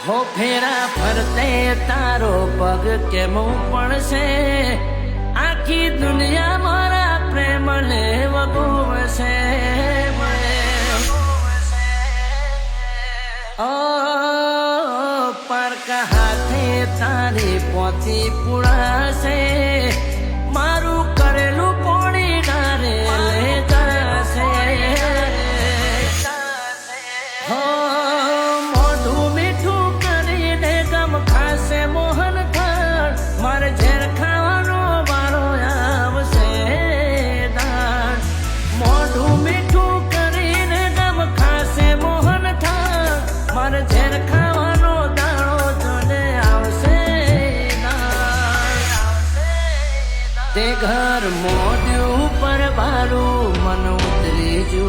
हो फेरा फरते तारो पग केम पड़शे आखी दुनिया मारा प्रेम ने वगोवशे ओ पर हाथे तारी पोती पुड़ाशे मारू करेलू पोणी डारे ले जाशे हो मोढू मीठू करीने गम खासे मोहन थाळ मारे झेर खावानो वारो आवशे दाण मोढू मीठू करीने गम खासे मोहन थाळ मारे झेर खावानो दाणो जोने आवशे दाण ते घर मोढ्यू पर बारू मन उतरी जू